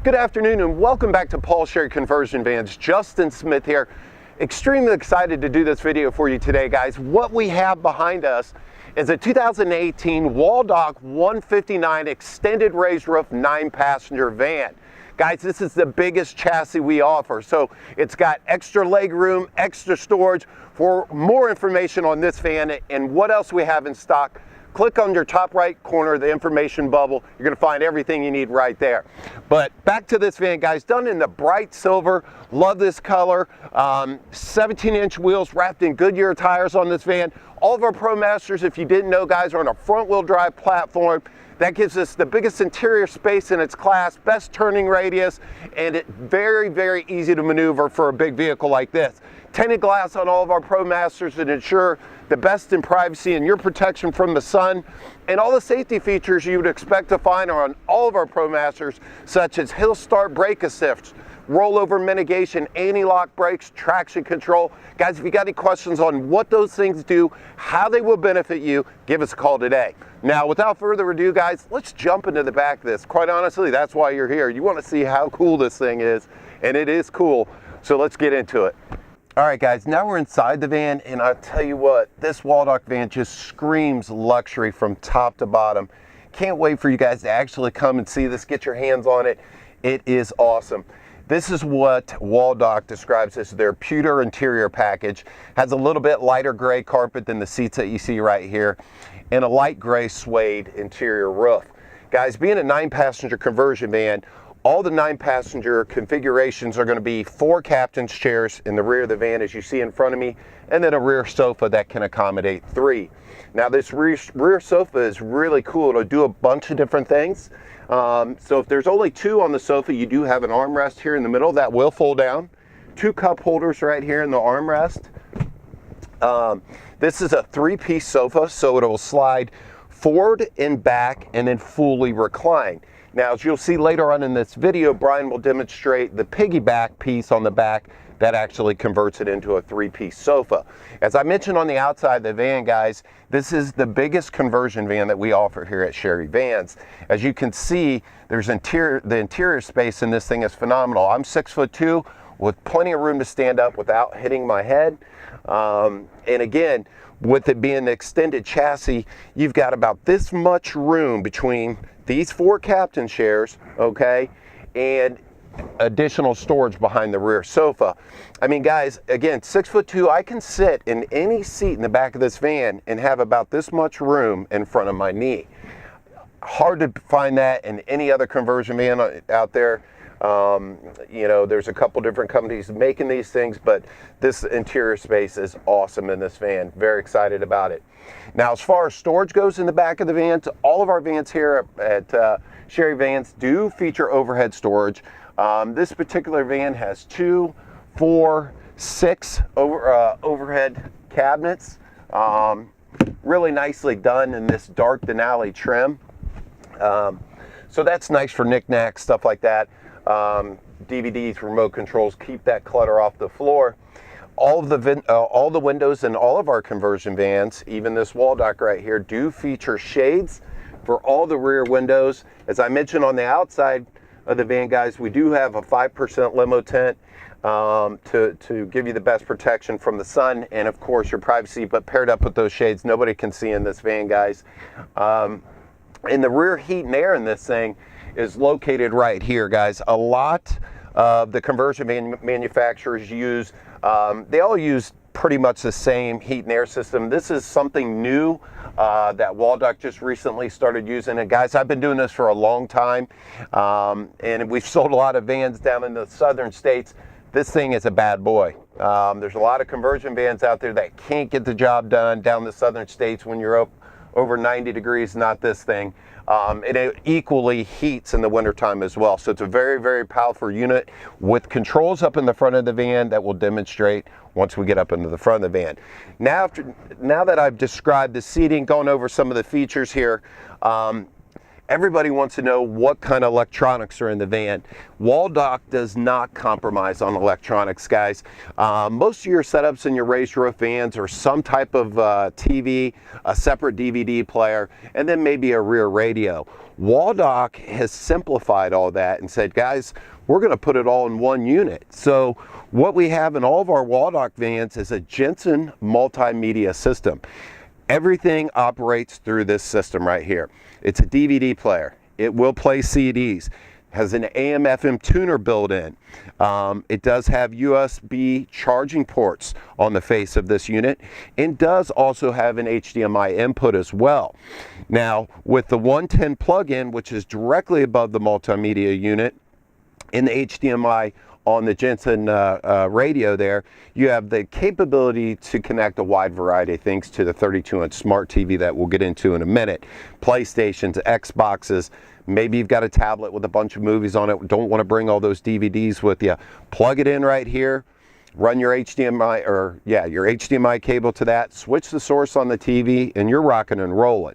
Good afternoon and welcome back to Paul Sherry Conversion Vans. Justin Smith here. Extremely excited to do this video for you today, guys. What we have behind us is a 2018 Waldoch 159 extended raised roof 9-passenger van. Guys, this is the biggest chassis we offer, so it's got extra leg room, extra storage. For more information on this van and what else we have in stock, click on your top right corner of the information bubble. You're going to find everything you need right there. But back to this van, guys, done in the bright silver. Love this color. 17-inch wheels wrapped in Goodyear tires on this van. All of our ProMasters, if you didn't know, guys, are on a front-wheel drive platform. That gives us the biggest interior space in its class, best turning radius, and it's very, very easy to maneuver for a big vehicle like this. Tinted glass on all of our ProMasters to ensure the best in privacy and your protection from the sun, and all the safety features you would expect to find are on all of our ProMasters, such as hill start brake assist, rollover mitigation, anti-lock brakes, traction control. Guys, if you got any questions on what those things do, how they will benefit you, give us a call today. Now, without further ado, guys, let's jump into the back of this. Quite honestly, that's why you're here. You want to see how cool this thing is, and it is cool. So let's get into it. All right, guys, now we're inside the van, and I'll tell you what, this Waldoch van just screams luxury from top to bottom. Can't wait for you guys to actually come and see this, get your hands on it. It is awesome. This is what Waldoch describes as their pewter interior package. Has a little bit lighter gray carpet than the seats that you see right here, and a light gray suede interior roof. Guys, being a 9-passenger conversion van, all the 9-passenger configurations are going to be 4 captain's chairs in the rear of the van, as you see in front of me, and then a rear sofa that can accommodate 3. Now, this rear sofa is really cool. It'll do a bunch of different things. So if there's only 2 on the sofa, you do have an armrest here in the middle that will fold down. 2 cup holders right here in the armrest. This is a 3-piece sofa, so it will slide forward and back and then fully recline. Now, as you'll see later on in this video, Brian will demonstrate the piggyback piece on the back that actually converts it into a 3-piece sofa. As I mentioned on the outside of the van, guys, this is the biggest conversion van that we offer here at Sherry Vans. As you can see, there's the interior space in this thing is phenomenal. I'm 6'2", with plenty of room to stand up without hitting my head. And again, with it being the extended chassis, you've got about this much room between these 4 captain chairs, okay, and additional storage behind the rear sofa. I mean, guys, again, 6'2", I can sit in any seat in the back of this van and have about this much room in front of my knee. Hard to find that in any other conversion van out there. You know, there's a couple different companies making these things, but this interior space is awesome in this van. Very excited about it. Now, as far as storage goes in the back of the van, all of our vans here at Sherry Vans do feature overhead storage. This particular van has 2, 4, 6 overhead cabinets. Really nicely done in this dark Denali trim. So that's nice for knickknacks, stuff like that. DVDs, remote controls, keep that clutter off the floor. All the windows in all of our conversion vans, even this Waldoch right here, do feature shades for all the rear windows. As I mentioned on the outside of the van, guys, we do have a 5% limo tent to give you the best protection from the sun and, of course, your privacy, but paired up with those shades, nobody can see in this van, guys. And the rear heat and air in this thing is located right here, guys. A lot of the conversion manufacturers use, they all use pretty much the same heat and air system. This is something new that Waldoch just recently started using. And guys, I've been doing this for a long time, and we've sold a lot of vans down in the southern states. This thing is a bad boy. There's a lot of conversion vans out there that can't get the job done down the southern states when you're up over 90 degrees, not this thing. And it equally heats in the wintertime as well. So it's a very, very powerful unit with controls up in the front of the van that will demonstrate once we get up into the front of the van. Now that I've described the seating, going over some of the features here, Everybody wants to know what kind of electronics are in the van. Waldoch does not compromise on electronics, guys. Most of your setups in your raised roof vans are some type of TV, a separate DVD player, and then maybe a rear radio. Waldoch has simplified all that and said, guys, we're going to put it all in one unit. So what we have in all of our Waldoch vans is a Jensen Multimedia System. Everything operates through this system right here. It's a DVD player. It will play CDs. Has an AM/FM tuner built in. It does have USB charging ports on the face of this unit, and does also have an HDMI input as well. Now, with the 110 plug-in, which is directly above the multimedia unit, in the HDMI on the Jensen radio there, you have the capability to connect a wide variety of things to the 32-inch smart TV that we'll get into in a minute. PlayStations, Xboxes, maybe you've got a tablet with a bunch of movies on it, don't want to bring all those DVDs with you. Plug it in right here, run your HDMI, or yeah, your HDMI cable to that, switch the source on the TV, and you're rocking and rolling.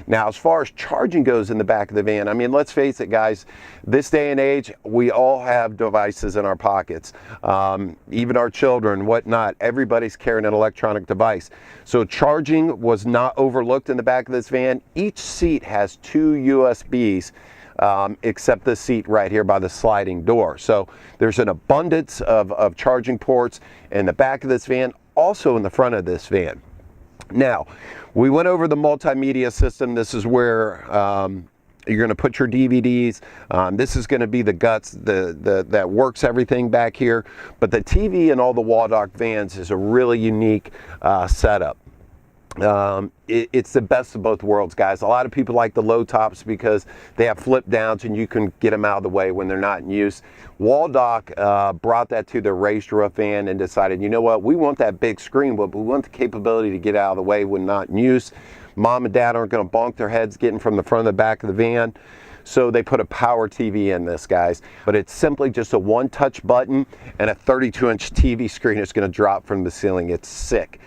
Now, as far as charging goes in the back of the van, I mean, let's face it, guys, this day and age, we all have devices in our pockets. Even our children, whatnot, everybody's carrying an electronic device. So charging was not overlooked in the back of this van. Each seat has 2 USBs, except the seat right here by the sliding door. So there's an abundance of charging ports in the back of this van, also in the front of this van. Now, we went over the multimedia system. This is where you're going to put your DVDs. This is going to be the guts that works everything back here. But the TV in all the Waldoch vans is a really unique setup. It's the best of both worlds, guys. A lot of people like the low tops because they have flip downs and you can get them out of the way when they're not in use. Waldoch brought that to their raised roof van and decided, you know what, we want that big screen, but we want the capability to get out of the way when not in use. Mom and dad aren't going to bonk their heads getting from the front of the back of the van. So they put a power TV in this, guys. But it's simply just a one-touch button, and a 32-inch TV screen is going to drop from the ceiling. It's sick.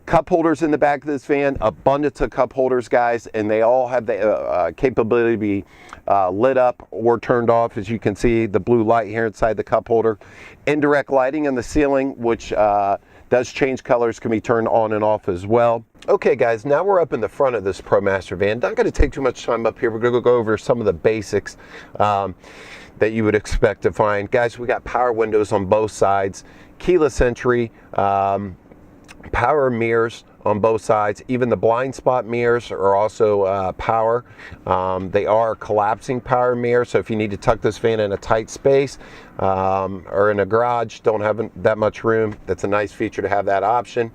Cup holders in the back of this van, abundance of cup holders, guys, and they all have the capability to be lit up or turned off. As you can see, the blue light here inside the cup holder. Indirect lighting in the ceiling, which does change colors, can be turned on and off as well. Okay, guys, now we're up in the front of this ProMaster van. Not going to take too much time up here. We're going to go over some of the basics that you would expect to find. Guys, we got power windows on both sides, keyless entry, power mirrors on both sides. Even the blind spot mirrors are also power. They are collapsing power mirrors, so if you need to tuck this van in a tight space or in a garage, don't have that much room, that's a nice feature to have that option.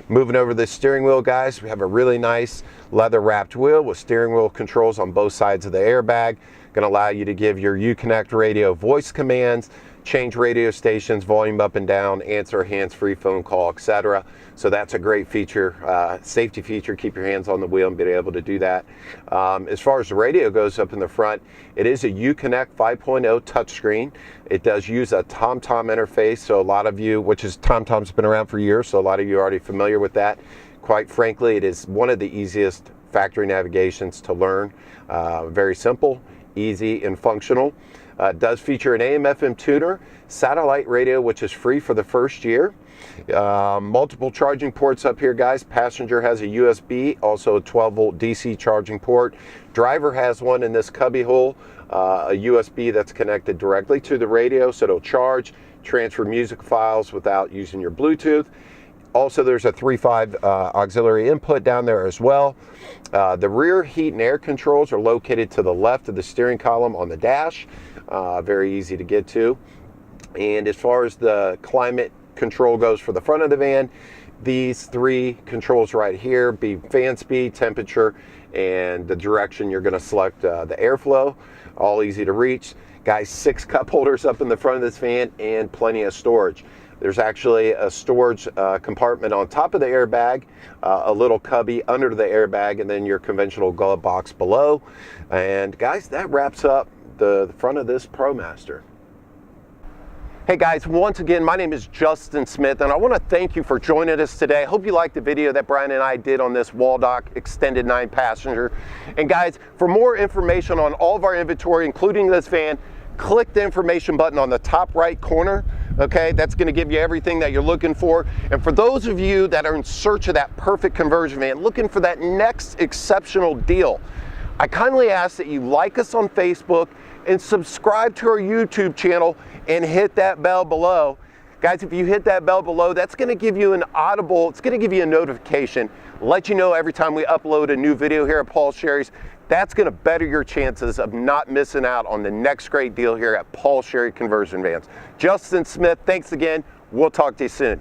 Moving over the steering wheel, guys, we have a really nice leather wrapped wheel with steering wheel controls on both sides of the airbag. Going to allow you to give your Uconnect radio voice commands, change radio stations, volume up and down, answer a hands-free phone call, etc. So that's a great feature, safety feature. Keep your hands on the wheel and be able to do that. As far as the radio goes up in the front, it is a Uconnect 5.0 touchscreen. It does use a TomTom interface, so a lot of you, which is TomTom's been around for years, so a lot of you are already familiar with that. Quite frankly, it is one of the easiest factory navigations to learn. Very simple, easy, and functional. It does feature an AM/FM tuner, satellite radio, which is free for the first year. Multiple charging ports up here, guys. Passenger has a USB, also a 12-volt DC charging port. Driver has one in this cubby hole, a USB that's connected directly to the radio, so it'll charge, transfer music files without using your Bluetooth. Also, there's a 3.5 auxiliary input down there as well. The rear heat and air controls are located to the left of the steering column on the dash. Very easy to get to. And as far as the climate control goes for the front of the van, these 3 controls right here, be fan speed, temperature, and the direction you're going to select the airflow. All easy to reach. Guys, 6 cup holders up in the front of this van and plenty of storage. There's actually a storage compartment on top of the airbag, a little cubby under the airbag, and then your conventional glove box below. And guys, that wraps up the front of this ProMaster. Hey guys, once again, my name is Justin Smith, and I want to thank you for joining us today. I hope you liked the video that Brian and I did on this Waldoch extended 9-passenger. And guys, for more information on all of our inventory, including this van, click the information button on the top right corner. Okay, that's going to give you everything that you're looking for. And for those of you that are in search of that perfect conversion van, looking for that next exceptional deal, I kindly ask that you like us on Facebook and subscribe to our YouTube channel and hit that bell below. Guys, if you hit that bell below, that's going to give you an audible, it's going to give you a notification, let you know every time we upload a new video here at Paul Sherry's. That's going to better your chances of not missing out on the next great deal here at Paul Sherry Conversion Vans. Justin Smith, thanks again. We'll talk to you soon.